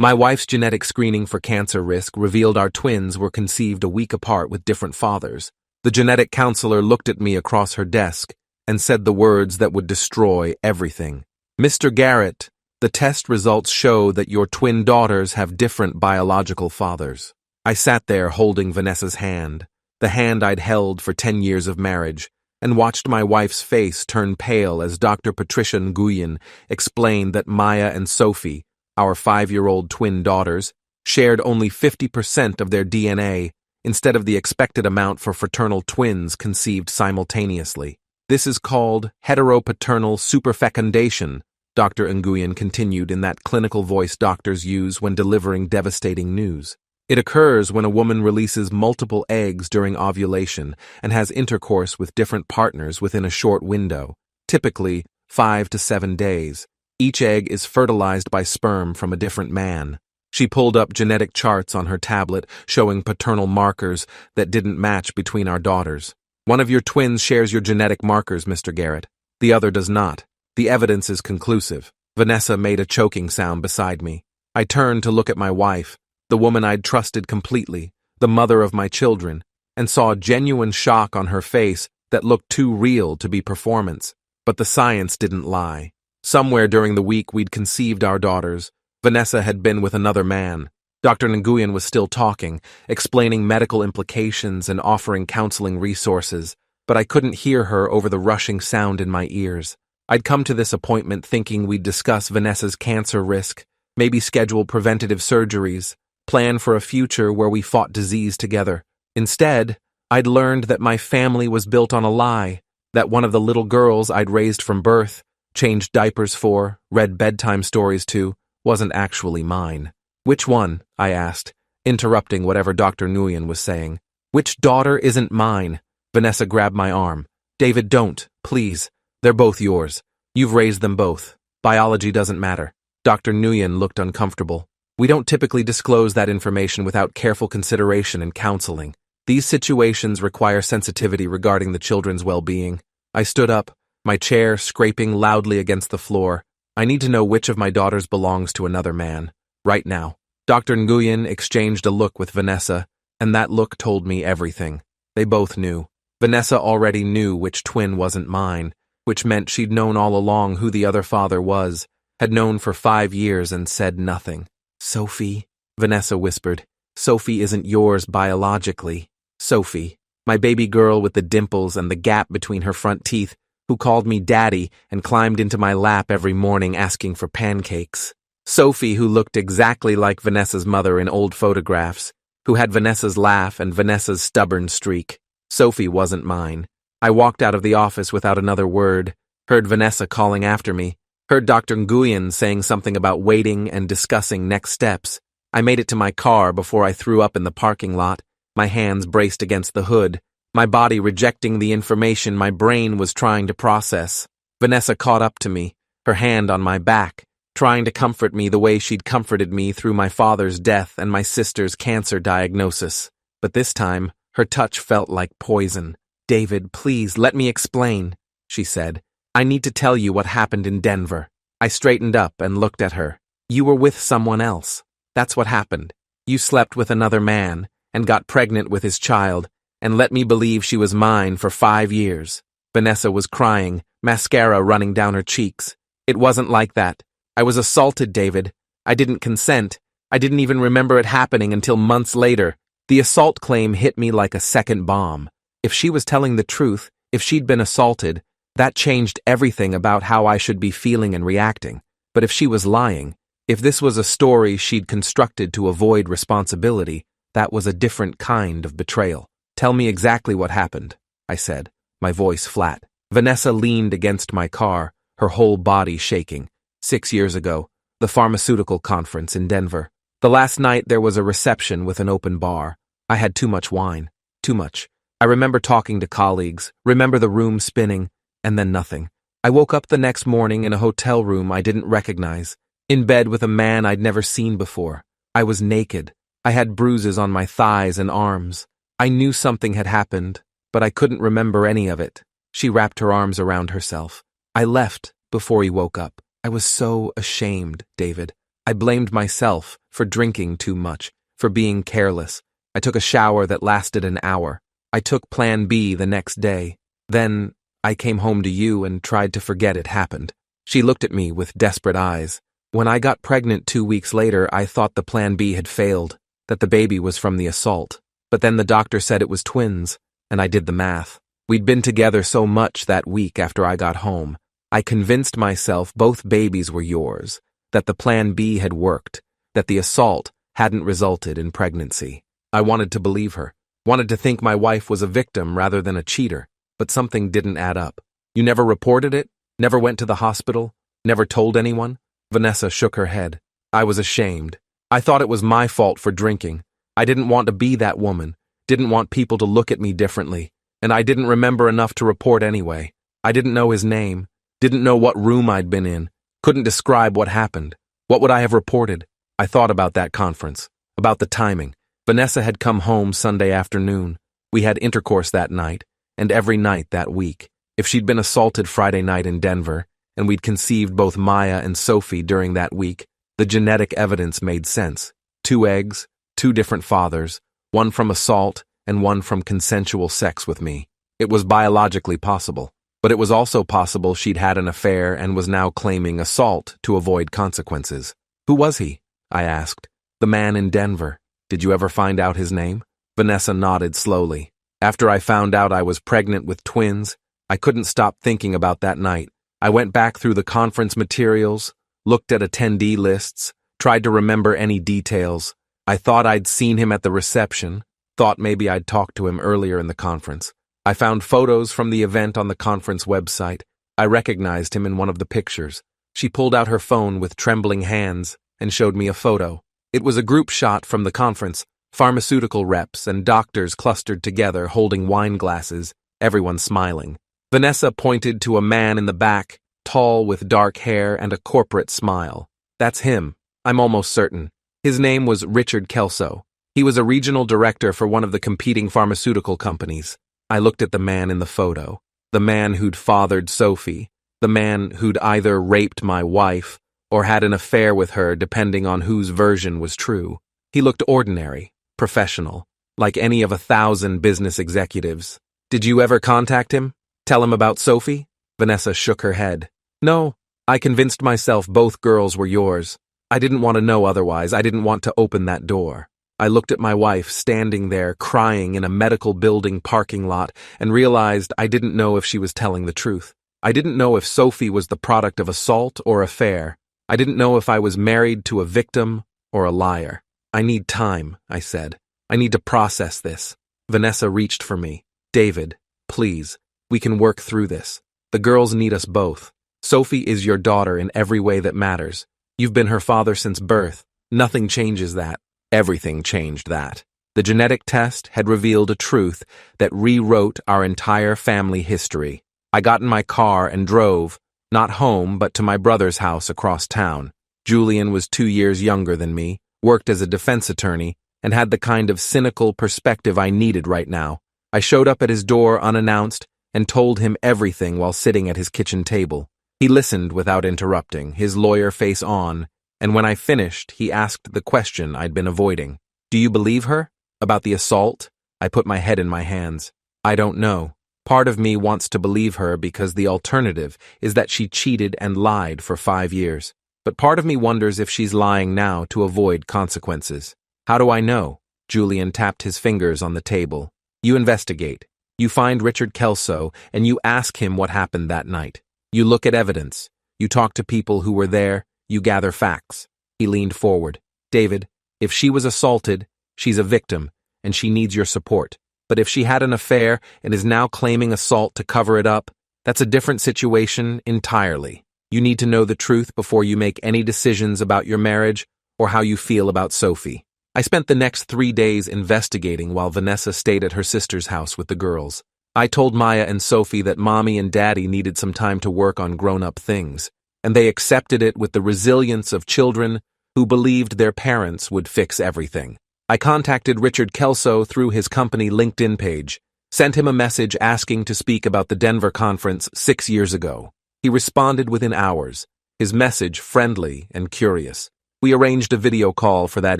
My wife's genetic screening for cancer risk revealed our twins were conceived a week apart with different fathers. The genetic counselor looked at me across her desk and said the words that would destroy everything. Mr. Garrett, the test results show that your twin daughters have different biological fathers. I sat there holding Vanessa's hand, the hand I'd held for 10 years of marriage, and watched my wife's face turn pale as Dr. Patricia Nguyen explained that Maya and Sophie, our 5-year-old twin daughters, shared only 50% of their DNA instead of the expected amount for fraternal twins conceived simultaneously. This is called heteropaternal superfecundation, Dr. Nguyen continued in that clinical voice doctors use when delivering devastating news. It occurs when a woman releases multiple eggs during ovulation and has intercourse with different partners within a short window, typically 5 to 7 days. Each egg is fertilized by sperm from a different man. She pulled up genetic charts on her tablet showing paternal markers that didn't match between our daughters. One of your twins shares your genetic markers, Mr. Garrett. The other does not. The evidence is conclusive. Vanessa made a choking sound beside me. I turned to look at my wife, the woman I'd trusted completely, the mother of my children, and saw genuine shock on her face that looked too real to be performance. But the science didn't lie. Somewhere during the week we'd conceived our daughters, Vanessa had been with another man. Dr. Nguyen was still talking, explaining medical implications and offering counseling resources, but I couldn't hear her over the rushing sound in my ears. I'd come to this appointment thinking we'd discuss Vanessa's cancer risk, maybe schedule preventative surgeries, plan for a future where we fought disease together. Instead, I'd learned that my family was built on a lie, that one of the little girls I'd raised from birth, changed diapers for, read bedtime stories to, wasn't actually mine. Which one? I asked, interrupting whatever Dr. Nguyen was saying. Which daughter isn't mine? Vanessa grabbed my arm. David, don't, please. They're both yours. You've raised them both. Biology doesn't matter. Dr. Nguyen looked uncomfortable. We don't typically disclose that information without careful consideration and counseling. These situations require sensitivity regarding the children's well-being. I stood up, my chair scraping loudly against the floor. I need to know which of my daughters belongs to another man. Right now. Dr. Nguyen exchanged a look with Vanessa, and that look told me everything. They both knew. Vanessa already knew which twin wasn't mine, which meant she'd known all along who the other father was, had known for 5 years and said nothing. Sophie, Vanessa whispered. Sophie isn't yours biologically. Sophie, my baby girl with the dimples and the gap between her front teeth, who called me daddy and climbed into my lap every morning asking for pancakes. Sophie, who looked exactly like Vanessa's mother in old photographs, who had Vanessa's laugh and Vanessa's stubborn streak. Sophie wasn't mine. I walked out of the office without another word, heard Vanessa calling after me, heard Dr. Nguyen saying something about waiting and discussing next steps. I made it to my car before I threw up in the parking lot, my hands braced against the hood, my body rejecting the information my brain was trying to process. Vanessa caught up to me, her hand on my back, trying to comfort me the way she'd comforted me through my father's death and my sister's cancer diagnosis. But this time, her touch felt like poison. David, please, let me explain, she said. I need to tell you what happened in Denver. I straightened up and looked at her. You were with someone else. That's what happened. You slept with another man and got pregnant with his child and let me believe she was mine for 5 years. Vanessa was crying, mascara running down her cheeks. It wasn't like that. I was assaulted, David. I didn't consent. I didn't even remember it happening until months later. The assault claim hit me like a second bomb. If she was telling the truth, if she'd been assaulted, that changed everything about how I should be feeling and reacting. But if she was lying, if this was a story she'd constructed to avoid responsibility, that was a different kind of betrayal. Tell me exactly what happened, I said, my voice flat. Vanessa leaned against my car, her whole body shaking. 6 years ago, the pharmaceutical conference in Denver. The last night there was a reception with an open bar. I had too much wine. Too much. I remember talking to colleagues, remember the room spinning, and then nothing. I woke up the next morning in a hotel room I didn't recognize, in bed with a man I'd never seen before. I was naked. I had bruises on my thighs and arms. I knew something had happened, but I couldn't remember any of it. She wrapped her arms around herself. I left before he woke up. I was so ashamed, David. I blamed myself for drinking too much, for being careless. I took a shower that lasted an hour. I took Plan B the next day. Then I came home to you and tried to forget it happened. She looked at me with desperate eyes. When I got pregnant 2 weeks later, I thought the Plan B had failed, that the baby was from the assault. But then the doctor said it was twins, and I did the math. We'd been together so much that week after I got home. I convinced myself both babies were yours, that the Plan B had worked, that the assault hadn't resulted in pregnancy. I wanted to believe her, wanted to think my wife was a victim rather than a cheater, but something didn't add up. You never reported it? Never went to the hospital? Never told anyone? Vanessa shook her head. I was ashamed. I thought it was my fault for drinking. I didn't want to be that woman, didn't want people to look at me differently, and I didn't remember enough to report anyway. I didn't know his name, didn't know what room I'd been in, couldn't describe what happened. What would I have reported? I thought about that conference, about the timing. Vanessa had come home Sunday afternoon. We had intercourse that night, and every night that week. If she'd been assaulted Friday night in Denver, and we'd conceived both Maya and Sophie during that week, the genetic evidence made sense. 2 eggs, 2 different fathers, one from assault and one from consensual sex with me. It was biologically possible, but it was also possible she'd had an affair and was now claiming assault to avoid consequences. Who was he? I asked. The man in Denver. Did you ever find out his name? Vanessa nodded slowly. After I found out I was pregnant with twins, I couldn't stop thinking about that night. I went back through the conference materials, looked at attendee lists, tried to remember any details. I thought I'd seen him at the reception, thought maybe I'd talked to him earlier in the conference. I found photos from the event on the conference website. I recognized him in one of the pictures. She pulled out her phone with trembling hands and showed me a photo. It was a group shot from the conference, pharmaceutical reps and doctors clustered together holding wine glasses, everyone smiling. Vanessa pointed to a man in the back, tall with dark hair and a corporate smile. That's him, I'm almost certain. His name was Richard Kelso. He was a regional director for one of the competing pharmaceutical companies. I looked at the man in the photo, the man who'd fathered Sophie, the man who'd either raped my wife or had an affair with her depending on whose version was true. He looked ordinary, professional, like any of 1,000 business executives. Did you ever contact him? Tell him about Sophie? Vanessa shook her head. No, I convinced myself both girls were yours. I didn't want to know otherwise. I didn't want to open that door. I looked at my wife standing there crying in a medical building parking lot and realized I didn't know if she was telling the truth. I didn't know if Sophie was the product of assault or affair. I didn't know if I was married to a victim or a liar. I need time, I said. I need to process this. Vanessa reached for me. David, please. We can work through this. The girls need us both. Sophie is your daughter in every way that matters. You've been her father since birth. Nothing changes that. Everything changed that. The genetic test had revealed a truth that rewrote our entire family history. I got in my car and drove, not home but to my brother's house across town. Julian was 2 years younger than me, worked as a defense attorney, and had the kind of cynical perspective I needed right now. I showed up at his door unannounced and told him everything while sitting at his kitchen table. He listened without interrupting, his lawyer face on, and when I finished, he asked the question I'd been avoiding. Do you believe her? About the assault? I put my head in my hands. I don't know. Part of me wants to believe her because the alternative is that she cheated and lied for 5 years. But part of me wonders if she's lying now to avoid consequences. How do I know? Julian tapped his fingers on the table. You investigate. You find Richard Kelso and you ask him what happened that night. You look at evidence. You talk to people who were there. You gather facts. He leaned forward. David, if she was assaulted, she's a victim, and she needs your support. But if she had an affair and is now claiming assault to cover it up, that's a different situation entirely. You need to know the truth before you make any decisions about your marriage or how you feel about Sophie. I spent the next 3 days investigating while Vanessa stayed at her sister's house with the girls. I told Maya and Sophie that Mommy and Daddy needed some time to work on grown-up things, and they accepted it with the resilience of children who believed their parents would fix everything. I contacted Richard Kelso through his company LinkedIn page, sent him a message asking to speak about the Denver conference 6 years ago. He responded within hours, his message friendly and curious. We arranged a video call for that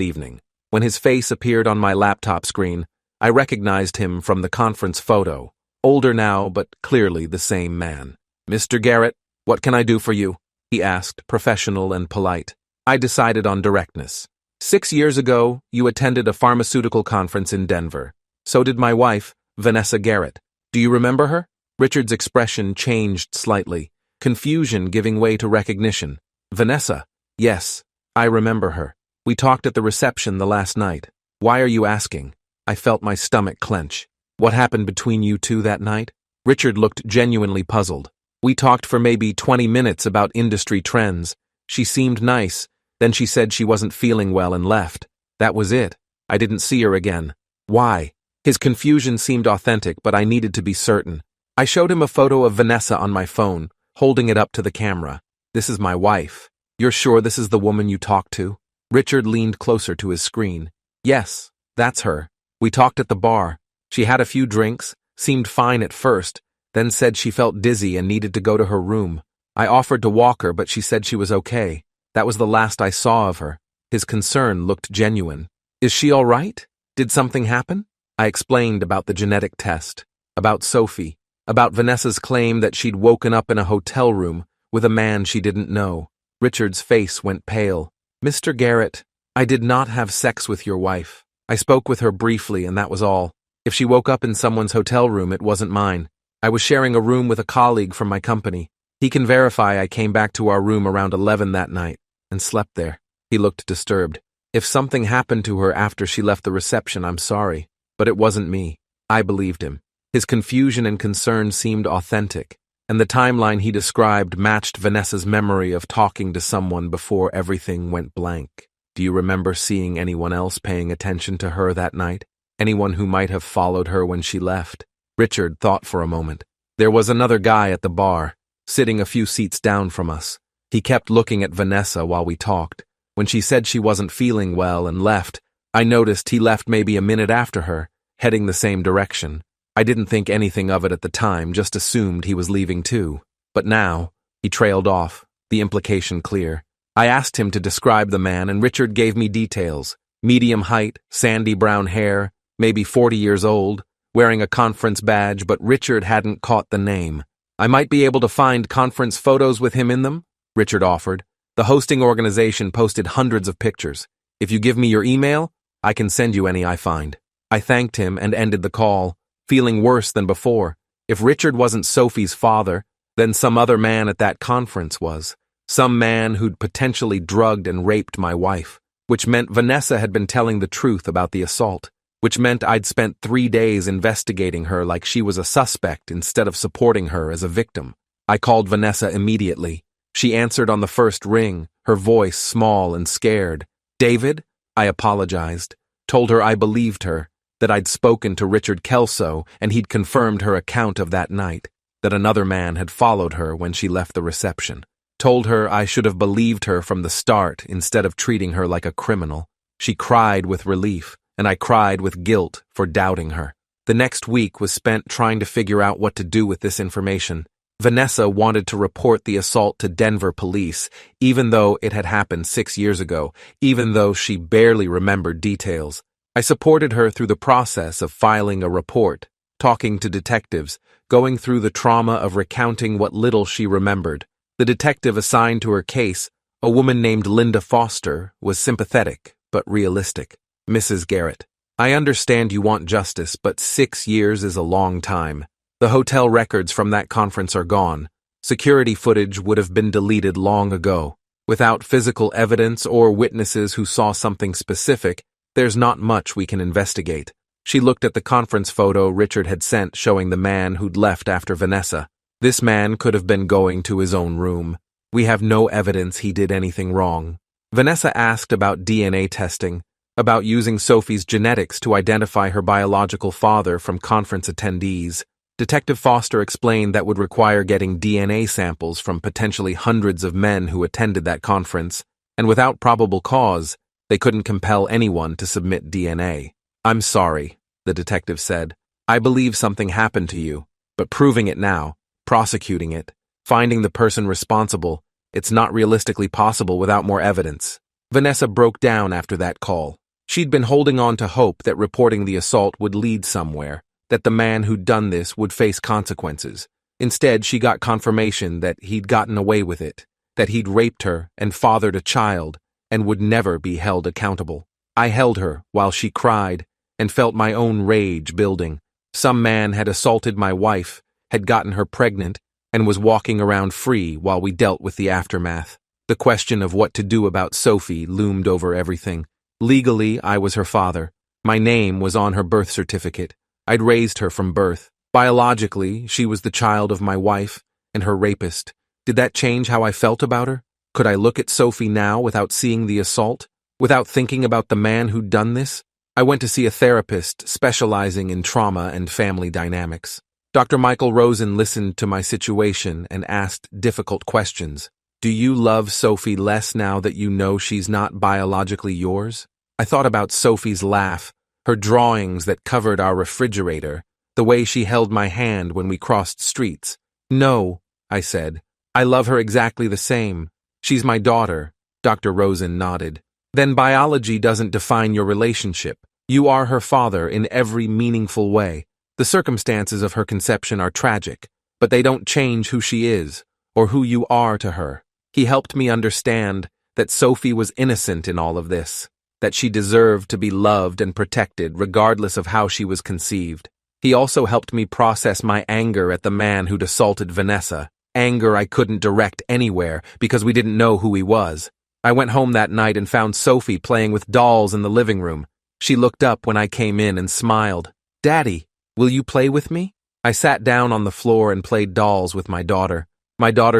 evening. When his face appeared on my laptop screen, I recognized him from the conference photo. Older now, but clearly the same man. "Mr. Garrett, what can I do for you?" he asked, professional and polite. I decided on directness. 6 years ago, you attended a pharmaceutical conference in Denver. So did my wife, Vanessa Garrett. Do you remember her? Richard's expression changed slightly, confusion giving way to recognition. Vanessa? Yes, I remember her. We talked at the reception the last night. Why are you asking? I felt my stomach clench. What happened between you two that night? Richard looked genuinely puzzled. We talked for maybe 20 minutes about industry trends. She seemed nice, then she said she wasn't feeling well and left. That was it. I didn't see her again. Why? His confusion seemed authentic, but I needed to be certain. I showed him a photo of Vanessa on my phone, holding it up to the camera. This is my wife. You're sure this is the woman you talked to? Richard leaned closer to his screen. Yes, that's her. We talked at the bar. She had a few drinks, seemed fine at first, then said she felt dizzy and needed to go to her room. I offered to walk her, but she said she was okay. That was the last I saw of her. His concern looked genuine. Is she all right? Did something happen? I explained about the genetic test, about Sophie, about Vanessa's claim that she'd woken up in a hotel room with a man she didn't know. Richard's face went pale. Mr. Garrett, I did not have sex with your wife. I spoke with her briefly and that was all. If she woke up in someone's hotel room, it wasn't mine. I was sharing a room with a colleague from my company. He can verify I came back to our room around 11 that night and slept there. He looked disturbed. If something happened to her after she left the reception, I'm sorry. But it wasn't me. I believed him. His confusion and concern seemed authentic, and the timeline he described matched Vanessa's memory of talking to someone before everything went blank. Do you remember seeing anyone else paying attention to her that night? Anyone who might have followed her when she left? Richard thought for a moment. There was another guy at the bar, sitting a few seats down from us. He kept looking at Vanessa while we talked. When she said she wasn't feeling well and left, I noticed he left maybe a minute after her, heading the same direction. I didn't think anything of it at the time, just assumed he was leaving too. But now, he trailed off, the implication clear. I asked him to describe the man, and Richard gave me details. Medium height, sandy brown hair, maybe 40 years old, wearing a conference badge, but Richard hadn't caught the name. I might be able to find conference photos with him in them, Richard offered. The hosting organization posted hundreds of pictures. If you give me your email, I can send you any I find. I thanked him and ended the call, feeling worse than before. If Richard wasn't Sophie's father, then some other man at that conference was. Some man who'd potentially drugged and raped my wife, which meant Vanessa had been telling the truth about the assault, which meant I'd spent 3 days investigating her like she was a suspect instead of supporting her as a victim. I called Vanessa immediately. She answered on the first ring, her voice small and scared. David? I apologized, told her I believed her, that I'd spoken to Richard Kelso and he'd confirmed her account of that night, that another man had followed her when she left the reception. Told her I should have believed her from the start instead of treating her like a criminal. She cried with relief, and I cried with guilt for doubting her. The next week was spent trying to figure out what to do with this information. Vanessa wanted to report the assault to Denver police, even though it had happened 6 years ago, even though she barely remembered details. I supported her through the process of filing a report, talking to detectives, going through the trauma of recounting what little she remembered. The detective assigned to her case, a woman named Linda Foster, was sympathetic but realistic. Mrs. Garrett, I understand you want justice, but 6 years is a long time. The hotel records from that conference are gone. Security footage would have been deleted long ago. Without physical evidence or witnesses who saw something specific, there's not much we can investigate. She looked at the conference photo Richard had sent showing the man who'd left after Vanessa. This man could have been going to his own room. We have no evidence he did anything wrong. Vanessa asked about DNA testing, about using Sophie's genetics to identify her biological father from conference attendees. Detective Foster explained that would require getting DNA samples from potentially hundreds of men who attended that conference, and without probable cause, they couldn't compel anyone to submit DNA. I'm sorry, the detective said. I believe something happened to you, but proving it now, prosecuting it, finding the person responsible, it's not realistically possible without more evidence. Vanessa broke down after that call. She'd been holding on to hope that reporting the assault would lead somewhere, that the man who'd done this would face consequences. Instead, she got confirmation that he'd gotten away with it, that he'd raped her and fathered a child, and would never be held accountable. I held her while she cried and felt my own rage building. Some man had assaulted my wife, had gotten her pregnant, and was walking around free while we dealt with the aftermath. The question of what to do about Sophie loomed over everything. Legally, I was her father. My name was on her birth certificate. I'd raised her from birth. Biologically, she was the child of my wife and her rapist. Did that change how I felt about her? Could I look at Sophie now without seeing the assault? Without thinking about the man who'd done this? I went to see a therapist specializing in trauma and family dynamics. Dr. Michael Rosen listened to my situation and asked difficult questions. Do you love Sophie less now that you know she's not biologically yours? I thought about Sophie's laugh, her drawings that covered our refrigerator, the way she held my hand when we crossed streets. No, I said. I love her exactly the same. She's my daughter. Dr. Rosen nodded. Then biology doesn't define your relationship. You are her father in every meaningful way. The circumstances of her conception are tragic, but they don't change who she is, or who you are to her. He helped me understand that Sophie was innocent in all of this, that she deserved to be loved and protected regardless of how she was conceived. He also helped me process my anger at the man who'd assaulted Vanessa, anger I couldn't direct anywhere because we didn't know who he was. I went home that night and found Sophie playing with dolls in the living room. She looked up when I came in and smiled. "Daddy, will you play with me?" I sat down on the floor and played dolls with my daughter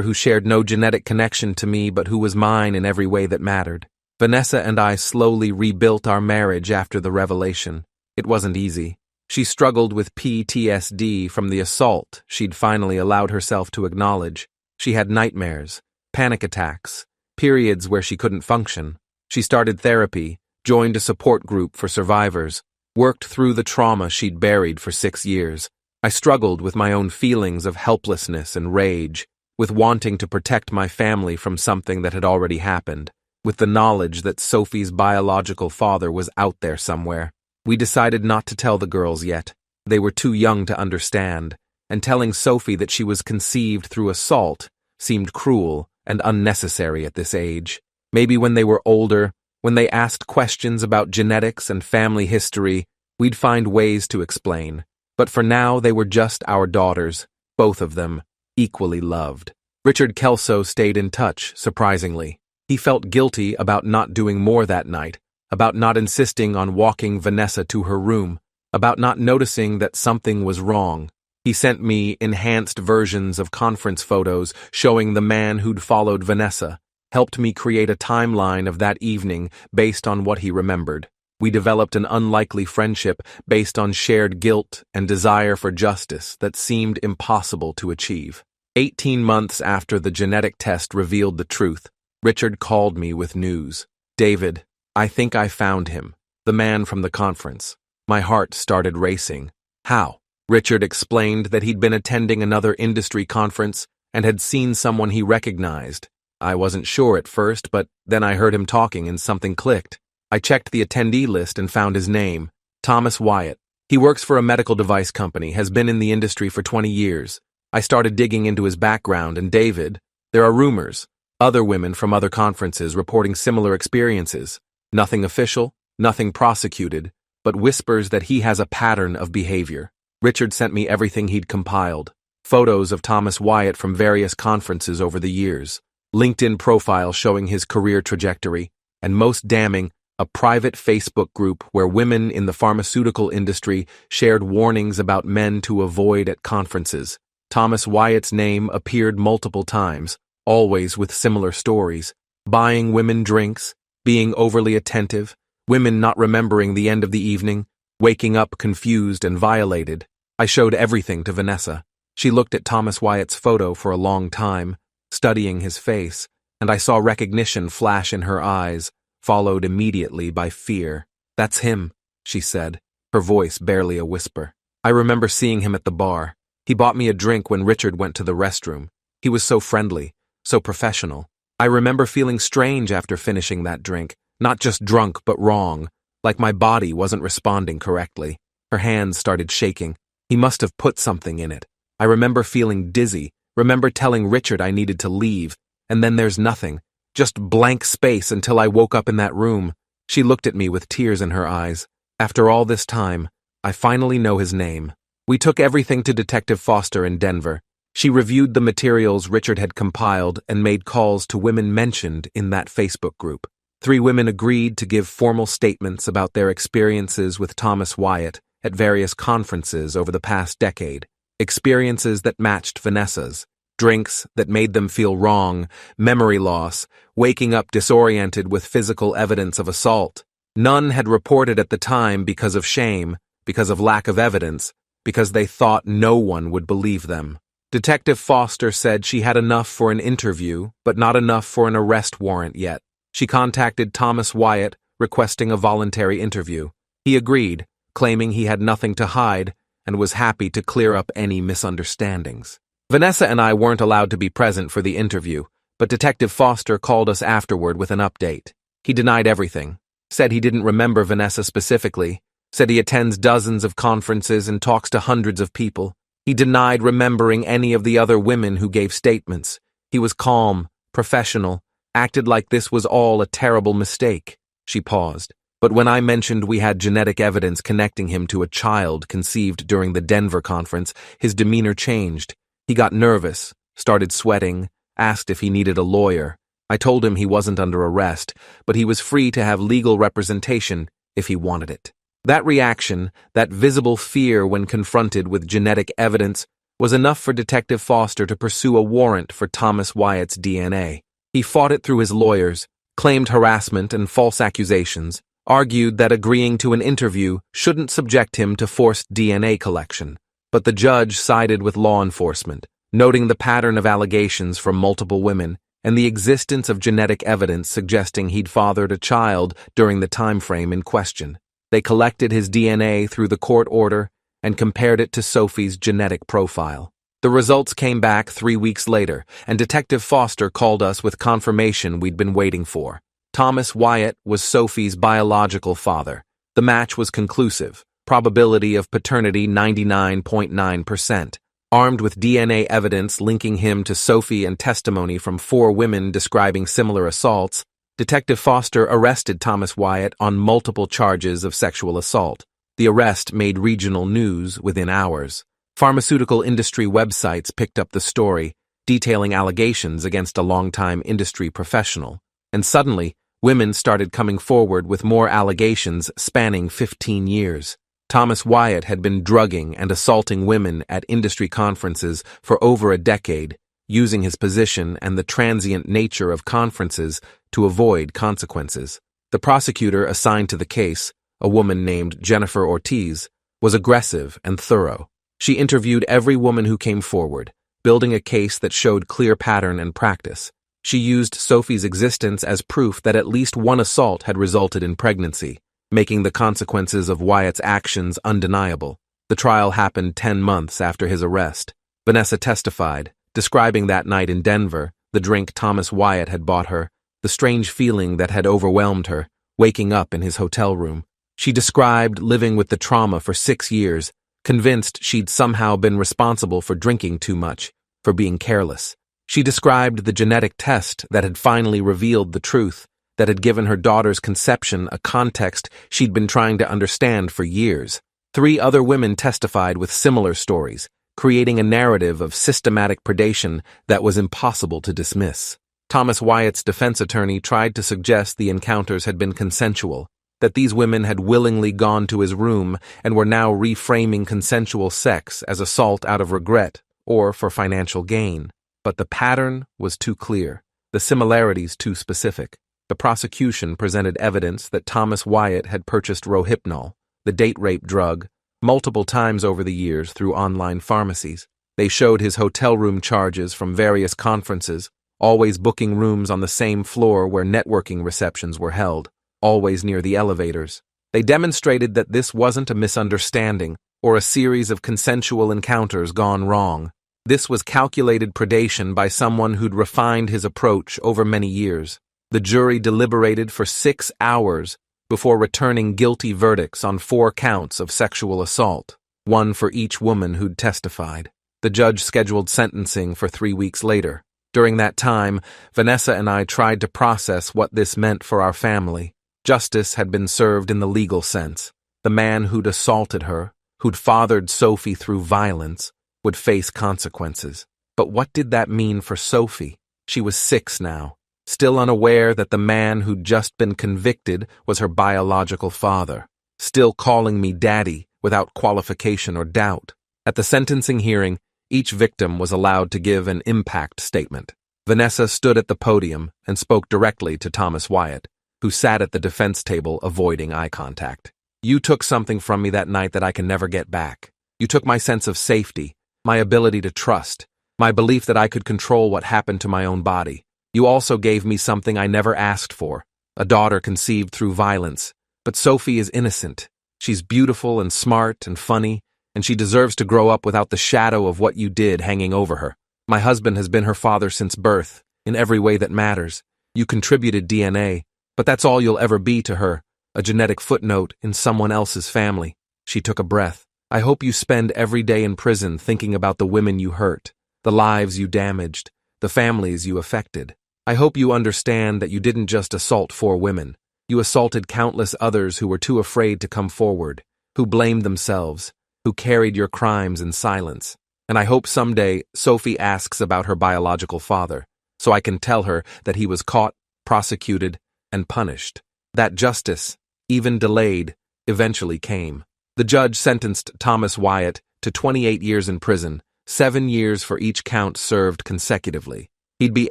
who shared no genetic connection to me but who was mine in every way that mattered. Vanessa and I slowly rebuilt our marriage after the revelation. It wasn't easy. She struggled with PTSD from the assault she'd finally allowed herself to acknowledge. She had nightmares, panic attacks, periods where she couldn't function. She started therapy, joined a support group for survivors, worked through the trauma she'd buried for 6 years. I struggled with my own feelings of helplessness and rage, with wanting to protect my family from something that had already happened, with the knowledge that Sophie's biological father was out there somewhere. We decided not to tell the girls yet. They were too young to understand, and telling Sophie that she was conceived through assault seemed cruel and unnecessary at this age. Maybe when they were older, when they asked questions about genetics and family history, we'd find ways to explain. But for now, they were just our daughters, both of them, equally loved. Richard Kelso stayed in touch, surprisingly. He felt guilty about not doing more that night, about not insisting on walking Vanessa to her room, about not noticing that something was wrong. He sent me enhanced versions of conference photos showing the man who'd followed Vanessa, helped me create a timeline of that evening based on what he remembered. We developed an unlikely friendship based on shared guilt and desire for justice that seemed impossible to achieve. 18 months after the genetic test revealed the truth, Richard called me with news. "David, I think I found him, the man from the conference." My heart started racing. "How?" Richard explained that he'd been attending another industry conference and had seen someone he recognized. I wasn't sure at first, but then I heard him talking and something clicked. I checked the attendee list and found his name, Thomas Wyatt. He works for a medical device company, has been in the industry for 20 years. I started digging into his background, and David, there are rumors, other women from other conferences reporting similar experiences. Nothing official, nothing prosecuted, but whispers that he has a pattern of behavior. Richard sent me everything he'd compiled, photos of Thomas Wyatt from various conferences over the years, LinkedIn profile showing his career trajectory, and most damning, a private Facebook group where women in the pharmaceutical industry shared warnings about men to avoid at conferences. Thomas Wyatt's name appeared multiple times, always with similar stories: buying women drinks, being overly attentive, women not remembering the end of the evening, waking up confused and violated. I showed everything to Vanessa. She looked at Thomas Wyatt's photo for a long time, studying his face, and I saw recognition flash in her eyes, followed immediately by fear. "That's him," she said, her voice barely a whisper. I remember seeing him at the bar. He bought me a drink when Richard went to the restroom. He was so friendly, so professional. I remember feeling strange after finishing that drink, not just drunk but wrong, like my body wasn't responding correctly. Her hands started shaking. He must have put something in it. I remember feeling dizzy, remember telling Richard I needed to leave, and then there's nothing, just blank space until I woke up in that room. She looked at me with tears in her eyes. After all this time, I finally know his name. We took everything to Detective Foster in Denver. She reviewed the materials Richard had compiled and made calls to women mentioned in that Facebook group. 3 women agreed to give formal statements about their experiences with Thomas Wyatt at various conferences over the past decade. Experiences that matched Vanessa's. Drinks that made them feel wrong, memory loss, waking up disoriented with physical evidence of assault. None had reported at the time because of shame, because of lack of evidence, because they thought no one would believe them. Detective Foster said she had enough for an interview, but not enough for an arrest warrant yet. She contacted Thomas Wyatt, requesting a voluntary interview. He agreed, claiming he had nothing to hide and was happy to clear up any misunderstandings. Vanessa and I weren't allowed to be present for the interview, but Detective Foster called us afterward with an update. He denied everything, said he didn't remember Vanessa specifically, said he attends dozens of conferences and talks to hundreds of people. He denied remembering any of the other women who gave statements. He was calm, professional, acted like this was all a terrible mistake. She paused. But when I mentioned we had genetic evidence connecting him to a child conceived during the Denver conference, his demeanor changed. He got nervous, started sweating, asked if he needed a lawyer. I told him he wasn't under arrest, but he was free to have legal representation if he wanted it. That reaction, that visible fear when confronted with genetic evidence, was enough for Detective Foster to pursue a warrant for Thomas Wyatt's DNA. He fought it through his lawyers, claimed harassment and false accusations, argued that agreeing to an interview shouldn't subject him to forced DNA collection. But the judge sided with law enforcement, noting the pattern of allegations from multiple women and the existence of genetic evidence suggesting he'd fathered a child during the time frame in question. They collected his DNA through the court order and compared it to Sophie's genetic profile. The results came back 3 weeks later, and Detective Foster called us with confirmation we'd been waiting for. Thomas Wyatt was Sophie's biological father. The match was conclusive. Probability of paternity 99.9%. Armed with DNA evidence linking him to Sophie and testimony from 4 women describing similar assaults, Detective Foster arrested Thomas Wyatt on multiple charges of sexual assault. The arrest made regional news within hours. Pharmaceutical industry websites picked up the story, detailing allegations against a longtime industry professional. And suddenly, women started coming forward with more allegations spanning 15 years. Thomas Wyatt had been drugging and assaulting women at industry conferences for over a decade, using his position and the transient nature of conferences to avoid consequences. The prosecutor assigned to the case, a woman named Jennifer Ortiz, was aggressive and thorough. She interviewed every woman who came forward, building a case that showed clear pattern and practice. She used Sophie's existence as proof that at least one assault had resulted in pregnancy, making the consequences of Wyatt's actions undeniable. The trial happened 10 months after his arrest. Vanessa testified, describing that night in Denver, the drink Thomas Wyatt had bought her, the strange feeling that had overwhelmed her, waking up in his hotel room. She described living with the trauma for 6 years, convinced she'd somehow been responsible for drinking too much, for being careless. She described the genetic test that had finally revealed the truth, that had given her daughter's conception a context she'd been trying to understand for years. 3 other women testified with similar stories, creating a narrative of systematic predation that was impossible to dismiss. Thomas Wyatt's defense attorney tried to suggest the encounters had been consensual, that these women had willingly gone to his room and were now reframing consensual sex as assault out of regret or for financial gain. But the pattern was too clear, the similarities too specific. The prosecution presented evidence that Thomas Wyatt had purchased Rohypnol, the date rape drug, multiple times over the years through online pharmacies. They showed his hotel room charges from various conferences, always booking rooms on the same floor where networking receptions were held, always near the elevators. They demonstrated that this wasn't a misunderstanding or a series of consensual encounters gone wrong. This was calculated predation by someone who'd refined his approach over many years. The jury deliberated for 6 hours before returning guilty verdicts on 4 counts of sexual assault, one for each woman who'd testified. The judge scheduled sentencing for 3 weeks later. During that time, Vanessa and I tried to process what this meant for our family. Justice had been served in the legal sense. The man who'd assaulted her, who'd fathered Sophie through violence, would face consequences. But what did that mean for Sophie? She was 6 now, still unaware that the man who'd just been convicted was her biological father, still calling me daddy without qualification or doubt. At the sentencing hearing, each victim was allowed to give an impact statement. Vanessa stood at the podium and spoke directly to Thomas Wyatt, who sat at the defense table avoiding eye contact. "You took something from me that night that I can never get back. You took my sense of safety, my ability to trust, my belief that I could control what happened to my own body. You also gave me something I never asked for, a daughter conceived through violence. But Sophie is innocent. She's beautiful and smart and funny, and she deserves to grow up without the shadow of what you did hanging over her. My husband has been her father since birth, in every way that matters. You contributed DNA, but that's all you'll ever be to her, a genetic footnote in someone else's family." She took a breath. "I hope you spend every day in prison thinking about the women you hurt, the lives you damaged, the families you affected. I hope you understand that you didn't just assault 4 women. You assaulted countless others who were too afraid to come forward, who blamed themselves, who carried your crimes in silence. And I hope someday Sophie asks about her biological father, so I can tell her that he was caught, prosecuted, and punished. That justice, even delayed, eventually came." The judge sentenced Thomas Wyatt to 28 years in prison, 7 years for each count served consecutively. He'd be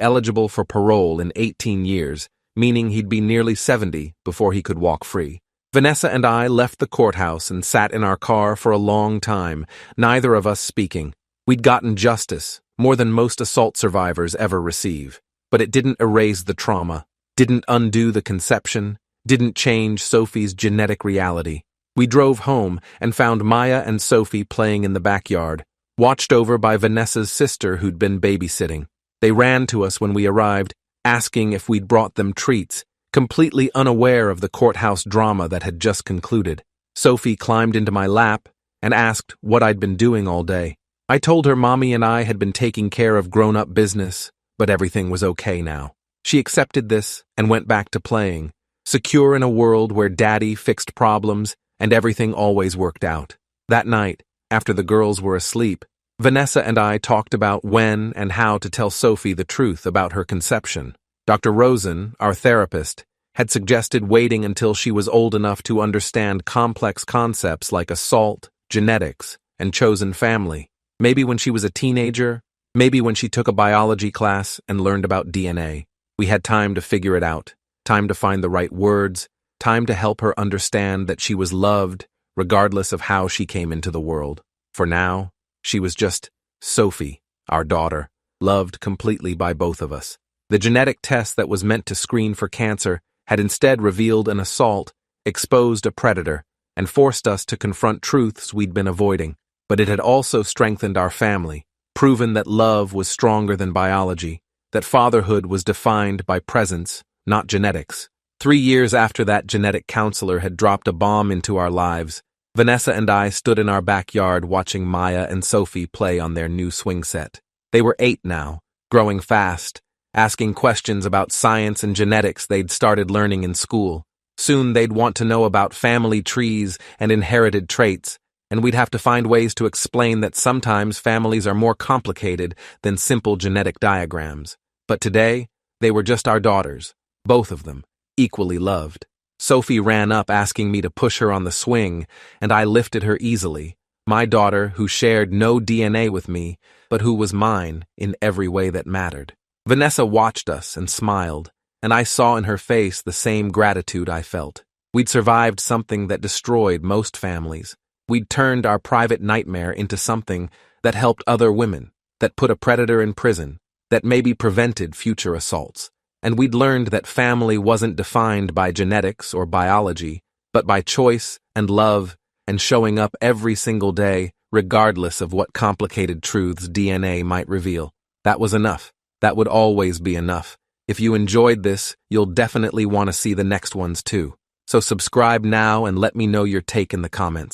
eligible for parole in 18 years, meaning he'd be nearly 70 before he could walk free. Vanessa and I left the courthouse and sat in our car for a long time, neither of us speaking. We'd gotten justice, more than most assault survivors ever receive. But it didn't erase the trauma, didn't undo the conception, didn't change Sophie's genetic reality. We drove home and found Maya and Sophie playing in the backyard, watched over by Vanessa's sister who'd been babysitting. They ran to us when we arrived, asking if we'd brought them treats, completely unaware of the courthouse drama that had just concluded. Sophie climbed into my lap and asked what I'd been doing all day. I told her Mommy and I had been taking care of grown-up business, but everything was okay now. She accepted this and went back to playing, secure in a world where Daddy fixed problems and everything always worked out. That night, after the girls were asleep, Vanessa and I talked about when and how to tell Sophie the truth about her conception. Dr. Rosen, our therapist, had suggested waiting until she was old enough to understand complex concepts like assault, genetics, and chosen family. Maybe when she was a teenager, maybe when she took a biology class and learned about DNA. We had time to figure it out, time to find the right words, time to help her understand that she was loved, regardless of how she came into the world. For now, she was just Sophie, our daughter, loved completely by both of us. The genetic test that was meant to screen for cancer had instead revealed an assault, exposed a predator, and forced us to confront truths we'd been avoiding. But it had also strengthened our family, proven that love was stronger than biology, that fatherhood was defined by presence, not genetics. 3 years after that genetic counselor had dropped a bomb into our lives, Vanessa and I stood in our backyard watching Maya and Sophie play on their new swing set. They were 8 now, growing fast, asking questions about science and genetics they'd started learning in school. Soon they'd want to know about family trees and inherited traits, and we'd have to find ways to explain that sometimes families are more complicated than simple genetic diagrams. But today, they were just our daughters, both of them, equally loved. Sophie ran up asking me to push her on the swing, and I lifted her easily, my daughter who shared no DNA with me, but who was mine in every way that mattered. Vanessa watched us and smiled, and I saw in her face the same gratitude I felt. We'd survived something that destroyed most families. We'd turned our private nightmare into something that helped other women, that put a predator in prison, that maybe prevented future assaults. And we'd learned that family wasn't defined by genetics or biology, but by choice and love and showing up every single day regardless of what complicated truths DNA might reveal. That was enough. That would always be enough. If you enjoyed this, you'll definitely want to see the next ones too. So subscribe now and let me know your take in the comments.